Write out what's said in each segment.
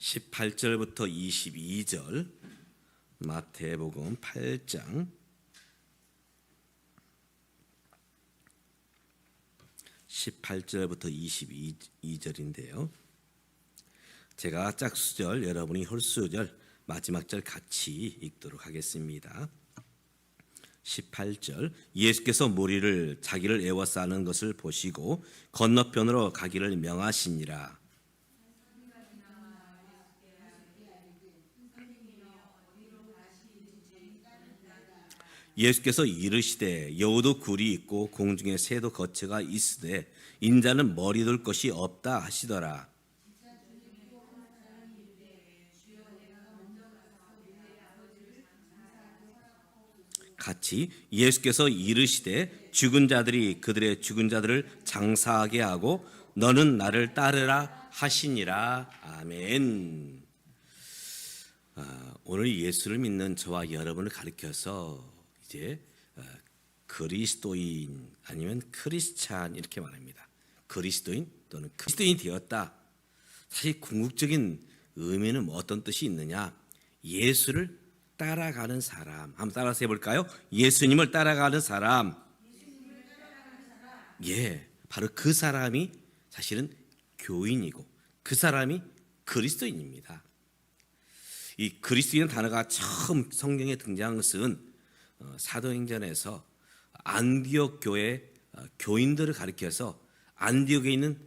18절부터 22절 마태복음 8장 18절부터 22절인데요. 제가 짝수절, 여러분이 홀수절, 마지막 절 같이 읽도록 하겠습니다. 18절, 예수께서 무리를 자기를 애워싸는 것을 보시고 건너편으로 가기를 명하시니라. 예수께서 이르시되 여우도 굴이 있고 공중에 새도 거처가 있으되 인자는 머리 둘 것이 없다 하시더라. 같이 예수께서 이르시되 죽은 자들이 그들의 죽은 자들을 장사하게 하고 너는 나를 따르라 하시니라. 아멘. 오늘 예수를 믿는 저와 여러분을 가리켜서 이제 그리스도인 아니면 크리스찬 이렇게 말합니다. 그리스도인 또는 그리스도인이 되었다. 사실 궁극적인 의미는 어떤 뜻이 있느냐? 예수를 따라가는 사람. 한번 따라서 해볼까요? 예수님을 따라가는 사람. 예, 바로 그 사람이 사실은 교인이고 그 사람이 그리스도인입니다. 이 그리스도인 단어가 처음 성경에 등장한 것은 사도행전에서 안디옥 교회 교인들을 가리켜서 안디옥에 있는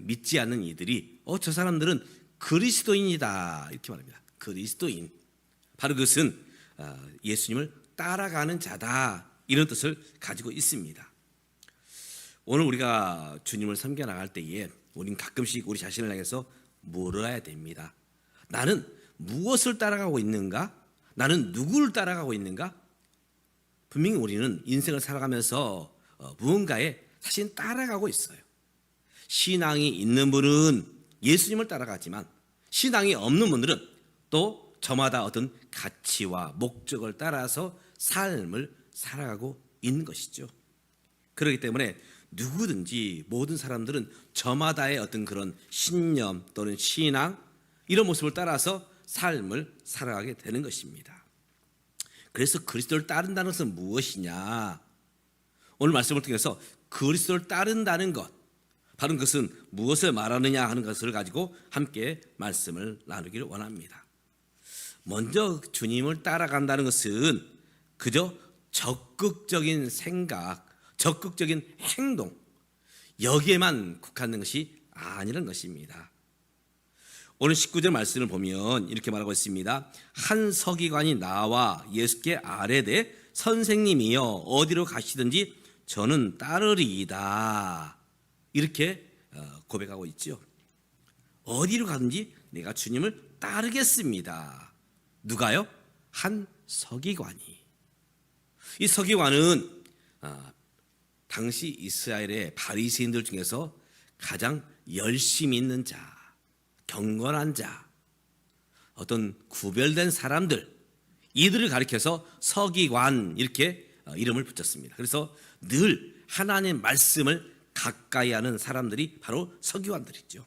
믿지 않는 이들이 저 사람들은 그리스도인이다 이렇게 말합니다. 그리스도인. 바로 그것은 예수님을 따라가는 자다 이런 뜻을 가지고 있습니다. 오늘 우리가 주님을 섬겨 나갈 때에 우리는 가끔씩 우리 자신을 향해서 물어야 됩니다. 나는 무엇을 따라가고 있는가? 나는 누구를 따라가고 있는가? 분명히 우리는 인생을 살아가면서 무언가에 사실 따라가고 있어요. 신앙이 있는 분은 예수님을 따라가지만 신앙이 없는 분들은 또 저마다 어떤 가치와 목적을 따라서 삶을 살아가고 있는 것이죠. 그렇기 때문에 누구든지 모든 사람들은 저마다의 어떤 그런 신념 또는 신앙 이런 모습을 따라서 삶을 살아가게 되는 것입니다. 그래서 그리스도를 따른다는 것은 무엇이냐? 오늘 말씀을 통해서 그리스도를 따른다는 것, 바로 그것은 무엇을 말하느냐 하는 것을 가지고 함께 말씀을 나누기를 원합니다. 먼저 주님을 따라간다는 것은 그저 적극적인 생각, 적극적인 행동 여기에만 국한된 것이 아니라는 것입니다. 오늘 19절 말씀을 보면 이렇게 말하고 있습니다. 한 서기관이 나와 예수께 아뢰되 선생님이여 어디로 가시든지 저는 따르리이다. 이렇게 고백하고 있죠. 어디로 가든지 내가 주님을 따르겠습니다. 누가요? 한 서기관이. 이 서기관은 당시 이스라엘의 바리새인들 중에서 가장 열심히 있는 자, 경건한 자, 어떤 구별된 사람들 이들을 가리켜서 서기관 이렇게 이름을 붙였습니다. 그래서 늘 하나님의 말씀을 가까이 하는 사람들이 바로 서기관들이죠.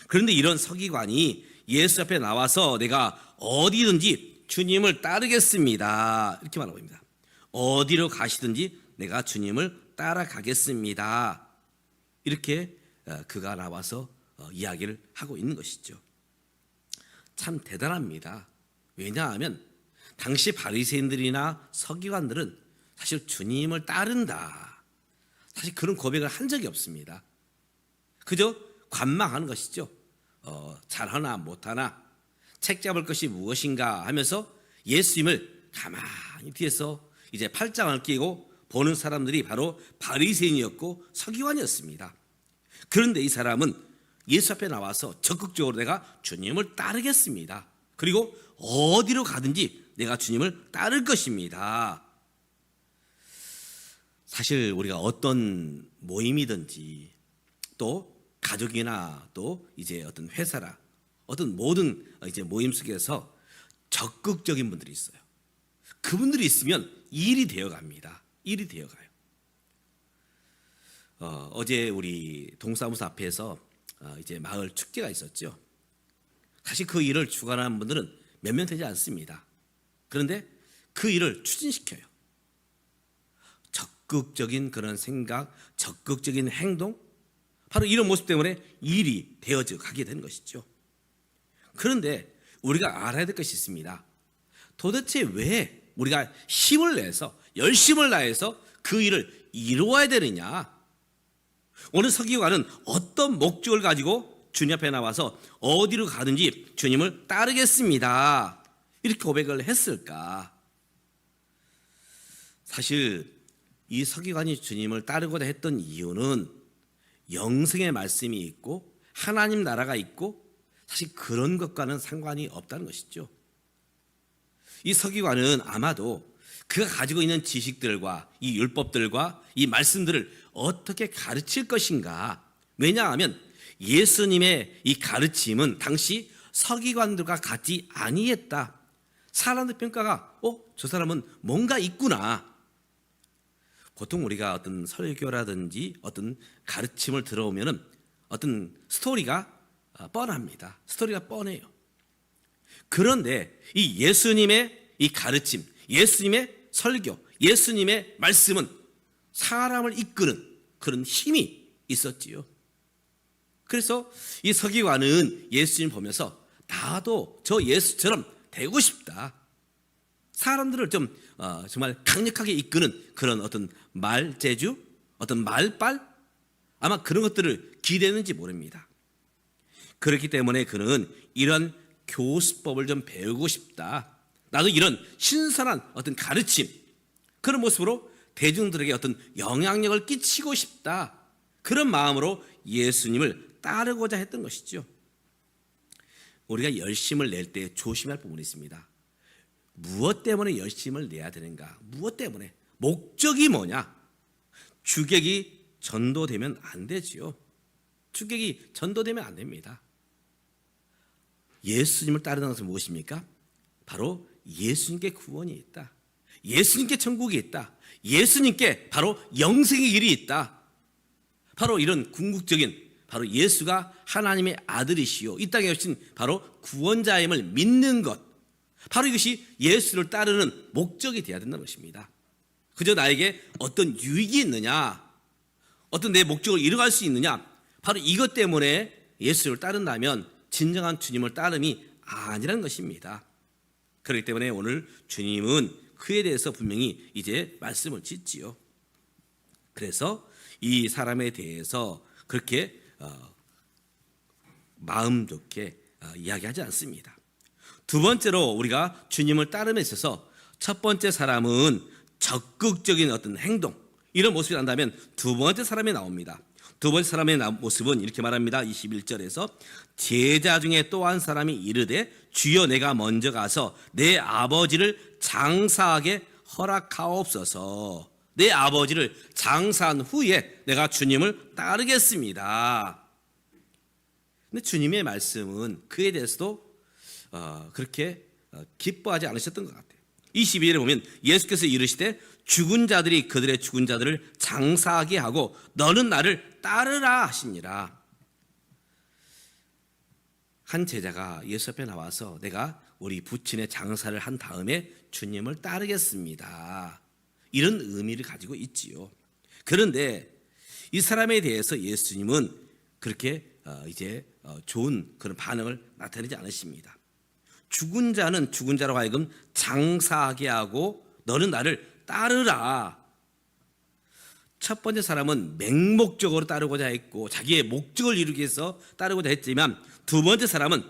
그런데 이런 서기관이 예수 앞에 나와서 내가 어디든지 주님을 따르겠습니다 이렇게 말하고 있습니다. 어디로 가시든지 내가 주님을 따라가겠습니다 이렇게 그가 나와서 이야기를 하고 있는 것이죠. 참 대단합니다. 왜냐하면 당시 바리새인들이나 서기관들은 사실 주님을 따른다 사실 그런 고백을 한 적이 없습니다. 그저 관망하는 것이죠. 잘하나 못하나 책 잡을 것이 무엇인가 하면서 예수님을 가만히 뒤에서 이제 팔짱을 끼고 보는 사람들이 바로 바리새인이었고 서기관이었습니다. 그런데 이 사람은 예수 앞에 나와서 적극적으로 내가 주님을 따르겠습니다. 그리고 어디로 가든지 내가 주님을 따를 것입니다. 사실 우리가 어떤 모임이든지 또 가족이나 또 이제 어떤 회사라 어떤 모든 이제 모임 속에서 적극적인 분들이 있어요. 그분들이 있으면 일이 되어갑니다. 일이 되어가요. 어제 우리 동사무소 앞에서 이제 마을 축제가 있었죠. 사실 그 일을 주관하는 분들은 몇 명 되지 않습니다. 그런데 그 일을 추진시켜요. 적극적인 그런 생각, 적극적인 행동, 바로 이런 모습 때문에 일이 되어져 가게 되는 것이죠. 그런데 우리가 알아야 될 것이 있습니다. 도대체 왜 우리가 힘을 내서 열심을 다해서 그 일을 이루어야 되느냐? 오늘 서기관은 어떤 목적을 가지고 주님 앞에 나와서 어디로 가든지 주님을 따르겠습니다, 이렇게 고백을 했을까? 사실 이 서기관이 주님을 따르고자 했던 이유는 영생의 말씀이 있고 하나님 나라가 있고 사실 그런 것과는 상관이 없다는 것이죠. 이 서기관은 아마도 그가 가지고 있는 지식들과 이 율법들과 이 말씀들을 어떻게 가르칠 것인가. 왜냐하면 예수님의 이 가르침은 당시 서기관들과 같지 아니했다. 사람들 평가가 저 사람은 뭔가 있구나. 보통 우리가 어떤 설교라든지 어떤 가르침을 들어오면은 어떤 스토리가 뻔합니다. 스토리가 뻔해요. 그런데 이 예수님의 이 가르침, 예수님의 설교, 예수님의 말씀은 사람을 이끄는 그런 힘이 있었지요. 그래서 이 서기관은 예수님 보면서 나도 저 예수처럼 되고 싶다. 사람들을 좀 정말 강력하게 이끄는 그런 어떤 말재주, 어떤 말빨, 아마 그런 것들을 기대했는지 모릅니다. 그렇기 때문에 그는 이런 교수법을 좀 배우고 싶다. 나도 이런 신선한 어떤 가르침, 그런 모습으로 대중들에게 어떤 영향력을 끼치고 싶다. 그런 마음으로 예수님을 따르고자 했던 것이죠. 우리가 열심을 낼 때 조심할 부분이 있습니다. 무엇 때문에 열심을 내야 되는가? 무엇 때문에? 목적이 뭐냐? 주객이 전도되면 안 되지요. 주객이 전도되면 안 됩니다. 예수님을 따르는 것은 무엇입니까? 바로 예수님께 구원이 있다. 예수님께 천국이 있다. 예수님께 바로 영생의 길이 있다. 바로 이런 궁극적인, 바로 예수가 하나님의 아들이시요 이 땅에 오신 바로 구원자임을 믿는 것, 바로 이것이 예수를 따르는 목적이 되어야 된다는 것입니다. 그저 나에게 어떤 유익이 있느냐, 어떤 내 목적을 이루어갈 수 있느냐, 바로 이것 때문에 예수를 따른다면 진정한 주님을 따름이 아니라는 것입니다. 그렇기 때문에 오늘 주님은 그에 대해서 분명히 이제 말씀을 짓지요. 그래서 이 사람에 대해서 그렇게 마음 좋게 이야기하지 않습니다. 두 번째로 우리가 주님을 따름에 있어서 첫 번째 사람은 적극적인 어떤 행동, 이런 모습이 난다면 두 번째 사람이 나옵니다. 두 번째 사람의 모습은 이렇게 말합니다. 21절에서 제자 중에 또 한 사람이 이르되 주여 내가 먼저 가서 내 아버지를 장사하게 허락하옵소서. 내 아버지를 장사한 후에 내가 주님을 따르겠습니다. 근데 주님의 말씀은 그에 대해서도 그렇게 기뻐하지 않으셨던 것 같아요. 22절에 보면 예수께서 이르시되 죽은 자들이 그들의 죽은 자들을 장사하게 하고 너는 나를 따르라 하시니라. 한 제자가 예수 앞에 나와서 내가 우리 부친의 장사를 한 다음에 주님을 따르겠습니다, 이런 의미를 가지고 있지요. 그런데 이 사람에 대해서 예수님은 그렇게 이제 좋은 그런 반응을 나타내지 않으십니다. 죽은 자는 죽은 자로 하여금 장사하게 하고 너는 나를 따르라. 첫 번째 사람은 맹목적으로 따르고자 했고 자기의 목적을 이루기 위해서 따르고자 했지만, 두 번째 사람은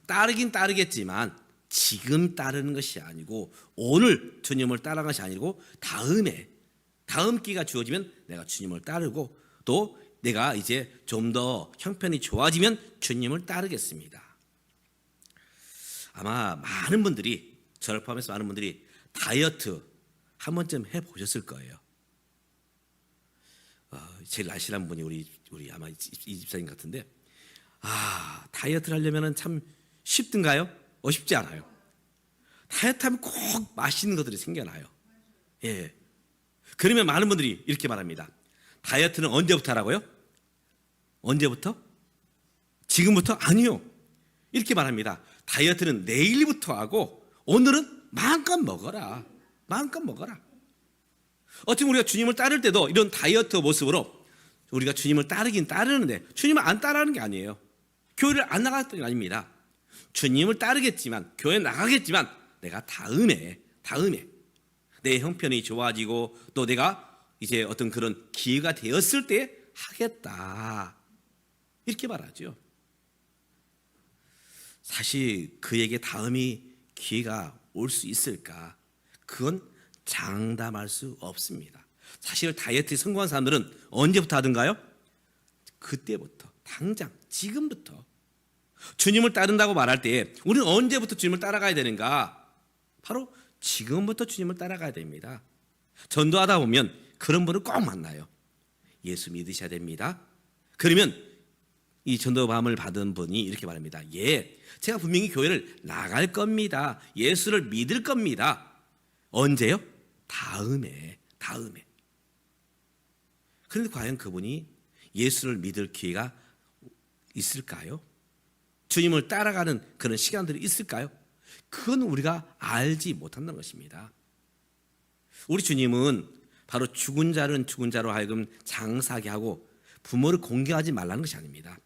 따르긴 따르겠지만 지금 따르는 것이 아니고 오늘 주님을 따라가는 것이 아니고 다음 기회가 주어지면 내가 주님을 따르고 또 내가 이제 좀 더 형편이 좋아지면 주님을 따르겠습니다. 아마 많은 분들이, 저를 포함해서 많은 분들이 다이어트 한 번쯤 해보셨을 거예요. 제일 날씬한 분이 우리 아마 이 집사님 같은데, 다이어트를 하려면 참 쉽든가요? 쉽지 않아요. 다이어트하면 꼭 맛있는 것들이 생겨나요. 예. 그러면 많은 분들이 이렇게 말합니다. 다이어트는 언제부터 하라고요? 언제부터? 지금부터? 아니요. 이렇게 말합니다. 다이어트는 내일부터 하고 오늘은 마음껏 먹어라. 마음껏 먹어라. 어쩌면 우리가 주님을 따를 때도 이런 다이어트 모습으로 우리가 주님을 따르긴 따르는데 주님을 안 따르는 게 아니에요. 교회를 안 나갔던 게 아닙니다. 주님을 따르겠지만 교회 나가겠지만 내가 다음에 내 형편이 좋아지고 또 내가 이제 어떤 그런 기회가 되었을 때 하겠다. 이렇게 말하죠. 사실 그에게 다음이 기회가 올 수 있을까? 그건 장담할 수 없습니다. 사실 다이어트에 성공한 사람들은 언제부터 하던가요? 그때부터, 당장, 지금부터. 주님을 따른다고 말할 때 우리는 언제부터 주님을 따라가야 되는가? 바로 지금부터 주님을 따라가야 됩니다. 전도하다 보면 그런 분을 꼭 만나요. 예수 믿으셔야 됩니다. 그러면 이 전도함을 받은 분이 이렇게 말합니다. 예, 제가 분명히 교회를 나갈 겁니다. 예수를 믿을 겁니다. 언제요? 다음에. 그런데 과연 그분이 예수를 믿을 기회가 있을까요? 주님을 따라가는 그런 시간들이 있을까요? 그건 우리가 알지 못한다는 것입니다. 우리 주님은 바로 죽은 자는 죽은 자로 하여금 장사하게 하고 부모를 공경하지 말라는 것이 아닙니다.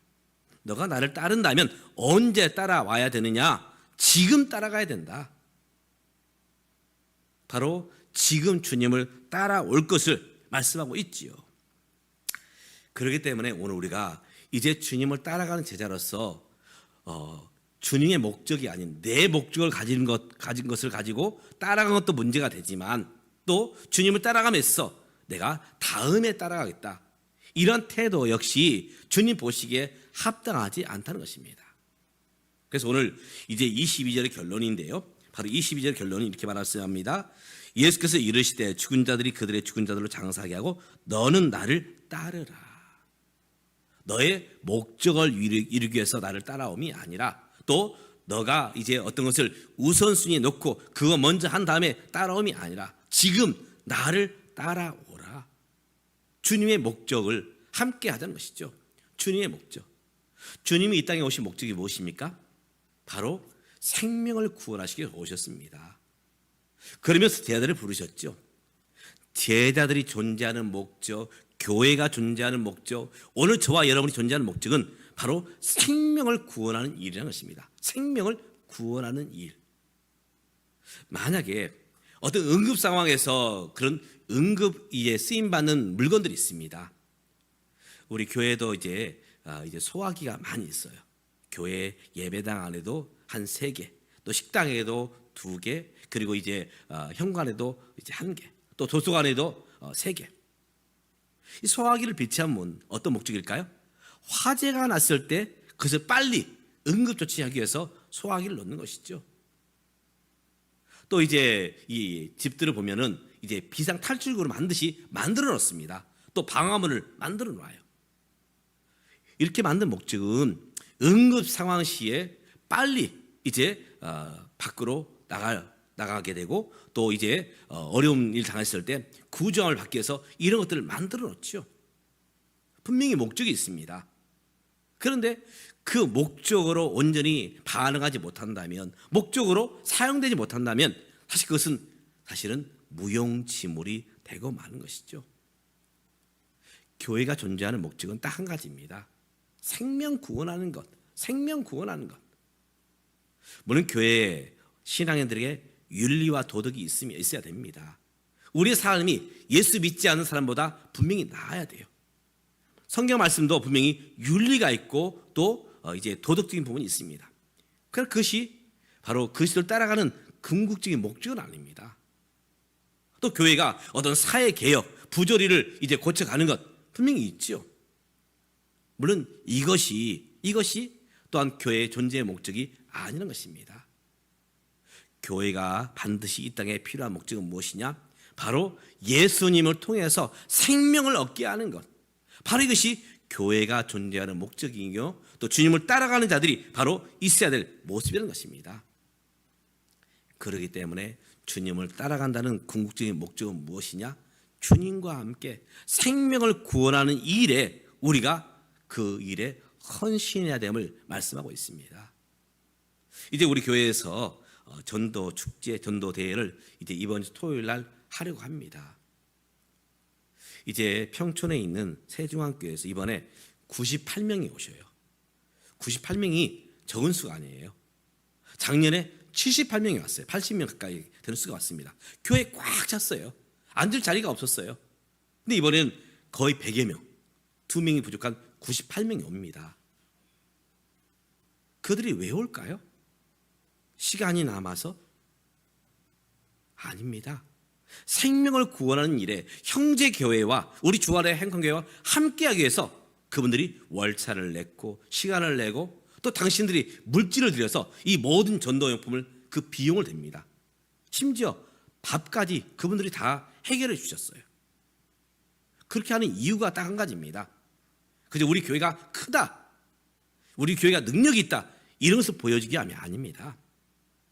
너가 나를 따른다면 언제 따라와야 되느냐? 지금 따라가야 된다. 바로 지금 주님을 따라올 것을 말씀하고 있지요. 그렇기 때문에 오늘 우리가 이제 주님을 따라가는 제자로서 주님의 목적이 아닌 내 목적을 가진 것을 가지고 따라간 것도 문제가 되지만 또 주님을 따라가면서 내가 다음에 따라가겠다. 이런 태도 역시 주님 보시기에 합당하지 않다는 것입니다. 그래서 오늘 이제 22절의 결론인데요. 바로 22절 결론이 이렇게 말씀합니다. 예수께서 이르시되 죽은 자들이 그들의 죽은 자들로 장사하게 하고 너는 나를 따르라. 너의 목적을 이루기 위해서 나를 따라옴이 아니라 또 너가 이제 어떤 것을 우선순위에 놓고 그거 먼저 한 다음에 따라옴이 아니라 지금 나를 따라오라. 주님의 목적을 함께 하자는 것이죠. 주님의 목적. 주님이 이 땅에 오신 목적이 무엇입니까? 바로 생명을 구원하시기 위해 오셨습니다. 그러면서 제자들을 부르셨죠. 제자들이 존재하는 목적, 교회가 존재하는 목적, 오늘 저와 여러분이 존재하는 목적은 바로 생명을 구원하는 일이라는 것입니다. 생명을 구원하는 일. 만약에 어떤 응급 상황에서 그런 응급에 쓰임받는 물건들이 있습니다. 우리 교회도 이제 소화기가 많이 있어요. 교회 예배당 안에도 한 3개, 또 식당에도 2개, 그리고 이제 현관에도 이제 1개, 또 도서관에도 3개. 이 소화기를 배치한 어떤 목적일까요? 화재가 났을 때 그것을 빨리 응급 조치하기 위해서 소화기를 넣는 것이죠. 또 이제 이 집들을 보면은 이제 비상 탈출구를 반드시 만들어 놓습니다. 또 방화문을 만들어 놔요. 이렇게 만든 목적은 응급 상황 시에 빨리 이제 밖으로 나가게 되고 또 이제 어려운 일 당했을 때 구조함을 받기 위해서 이런 것들을 만들어 놓죠. 분명히 목적이 있습니다. 그런데 그 목적으로 온전히 반응하지 못한다면, 목적으로 사용되지 못한다면 사실 그것은 사실은 무용지물이 되고 마는 것이죠. 교회가 존재하는 목적은 딱 한 가지입니다. 생명 구원하는 것, 생명 구원하는 것. 물론 교회 신앙인들에게 윤리와 도덕이 있어야 됩니다. 우리의 삶이 예수 믿지 않는 사람보다 분명히 나아야 돼요. 성경 말씀도 분명히 윤리가 있고 또 이제 도덕적인 부분이 있습니다. 그러나 그것이 바로 그리스도를 따라가는 궁극적인 목적은 아닙니다. 또 교회가 어떤 사회 개혁, 부조리를 이제 고쳐가는 것 분명히 있죠. 물론 이것이 또한 교회의 존재의 목적이 아니라는 것입니다. 교회가 반드시 이 땅에 필요한 목적은 무엇이냐? 바로 예수님을 통해서 생명을 얻게 하는 것. 바로 이것이 교회가 존재하는 목적이며 또 주님을 따라가는 자들이 바로 있어야 될 모습이라는 것입니다. 그렇기 때문에 주님을 따라간다는 궁극적인 목적은 무엇이냐? 주님과 함께 생명을 구원하는 일에 우리가 그 일에 헌신해야 됨을 말씀하고 있습니다. 이제 우리 교회에서 전도 축제, 전도 대회를 이제 이번 주 토요일 날 하려고 합니다. 이제 평촌에 있는 세중앙교회에서 이번에 98명이 오셔요. 98명이 적은 수가 아니에요. 작년에 78명이 왔어요. 80명 가까이 되는 수가 왔습니다. 교회 꽉 찼어요. 앉을 자리가 없었어요. 근데 이번에는 거의 100여 명, 2명이 부족한 98명이 옵니다. 그들이 왜 올까요? 시간이 남아서? 아닙니다. 생명을 구원하는 일에 형제교회와 우리 주안의 행성교회와 함께하기 위해서 그분들이 월차를 냈고 시간을 내고 또 당신들이 물질을 들여서 이 모든 전도용품을 그 비용을 댑니다. 심지어 밥까지 그분들이 다 해결해 주셨어요. 그렇게 하는 이유가 딱 한 가지입니다. 그저 우리 교회가 크다, 우리 교회가 능력이 있다, 이런 것을 보여주기 아닙니다.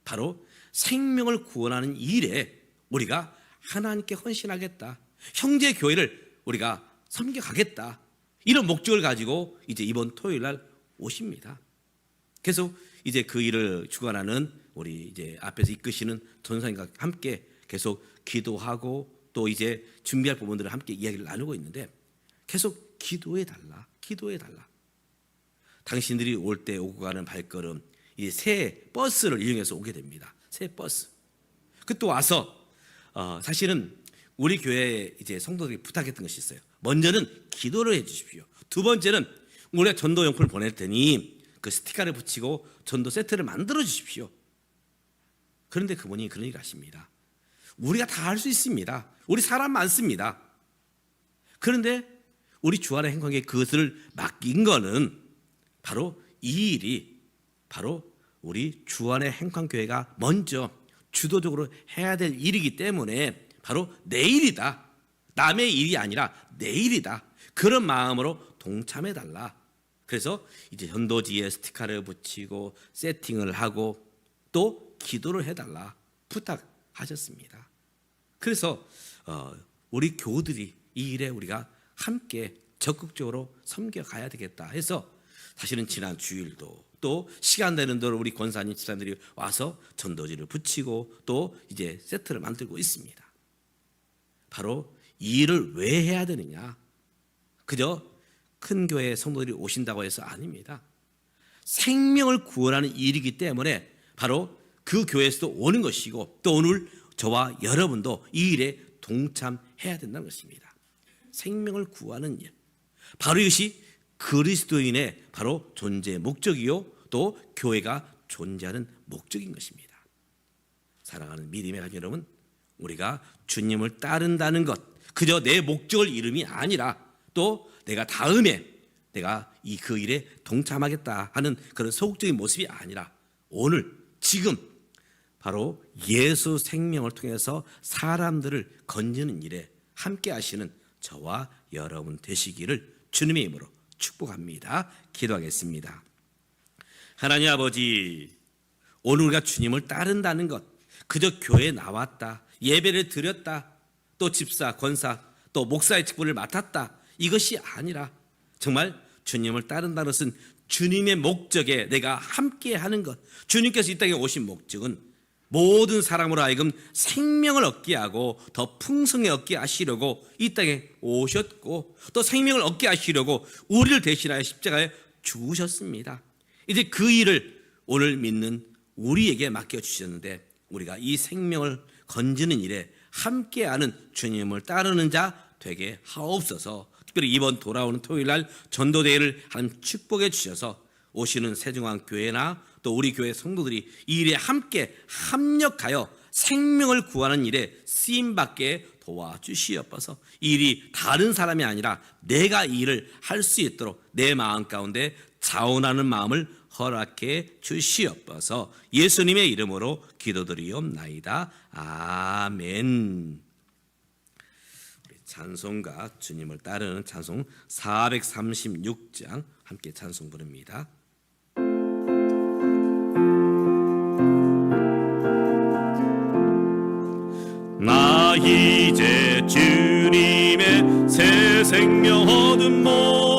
바로 생명을 구원하는 일에 우리가 하나님께 헌신하겠다, 형제 교회를 우리가 섬겨가겠다, 이런 목적을 가지고 이제 이번 토요일 날 오십니다. 계속 이제 그 일을 주관하는 우리 이제 앞에서 이끄시는 전사님과 함께 계속 기도하고 또 이제 준비할 부분들을 함께 이야기를 나누고 있는데, 계속 기도해 달라, 기도해 달라. 당신들이 올 때 오고 가는 발걸음, 이 새 버스를 이용해서 오게 됩니다. 새 버스. 그 또 와서 사실은 우리 교회 이제 성도들이 부탁했던 것이 있어요. 먼저는 기도를 해주십시오. 두 번째는 우리가 전도 용품을 보낼 테니 그 스티커를 붙이고 전도 세트를 만들어 주십시오. 그런데 그분이 그런 얘기를 하십니다. 우리가 다 할 수 있습니다. 우리 사람 많습니다. 그런데 우리 주안의 행성에 그것을 맡긴 거는 바로 이 일이 바로 우리 주안의 행성교회가 먼저 주도적으로 해야 될 일이기 때문에 바로 내 일이다, 남의 일이 아니라 내 일이다, 그런 마음으로 동참해달라. 그래서 이제 전도지에 스티커를 붙이고 세팅을 하고 또 기도를 해달라 부탁하셨습니다. 그래서 우리 교우들이 이 일에 우리가 함께 적극적으로 섬겨가야 되겠다 해서 사실은 지난 주일도 또 시간 되는 대로 우리 권사님 집사님들이 와서 전도지를 붙이고 또 이제 세트를 만들고 있습니다. 바로 이 일을 왜 해야 되느냐? 그저 큰 교회 성도들이 오신다고 해서 아닙니다. 생명을 구원하는 일이기 때문에 바로 그 교회에서도 오는 것이고 또 오늘 저와 여러분도 이 일에 동참해야 된다는 것입니다. 생명을 구하는 일, 바로 이것이 그리스도인의 바로 존재의 목적이요 또 교회가 존재하는 목적인 것입니다. 사랑하는 믿음의 가족 여러분, 우리가 주님을 따른다는 것, 그저 내 목적을 이름이 아니라 또 내가 다음에 내가 그 일에 동참하겠다 하는 그런 소극적인 모습이 아니라 오늘 지금 바로 예수 생명을 통해서 사람들을 건지는 일에 함께 하시는 저와 여러분 되시기를 주님의 이름으로 축복합니다. 기도하겠습니다. 하나님 아버지, 오늘 우리가 주님을 따른다는 것, 그저 교회에 나왔다, 예배를 드렸다, 또 집사, 권사, 또 목사의 직분을 맡았다, 이것이 아니라 정말 주님을 따른다는 것은 주님의 목적에 내가 함께하는 것, 주님께서 이 땅에 오신 목적은 모든 사람으로 하여금 생명을 얻게 하고 더 풍성히 얻게 하시려고 이 땅에 오셨고 또 생명을 얻게 하시려고 우리를 대신하여 십자가에 죽으셨습니다. 이제 그 일을 오늘 믿는 우리에게 맡겨주셨는데 우리가 이 생명을 건지는 일에 함께하는 주님을 따르는 자 되게 하옵소서. 특별히 이번 돌아오는 토요일날 전도대회를 하나님 축복해 주셔서 오시는 세중앙교회나 또 우리 교회 성도들이 이 일에 함께 합력하여 생명을 구하는 일에 쓰임받게 도와주시옵소서. 이 일이 다른 사람이 아니라 내가 이 일을 할 수 있도록 내 마음 가운데 자원하는 마음을 허락해 주시옵소서. 예수님의 이름으로 기도드리옵나이다. 아멘. 찬송가 주님을 따르는 찬송 436장 함께 찬송 부릅니다. 나 이제 주님의 새 생명 얻은 몸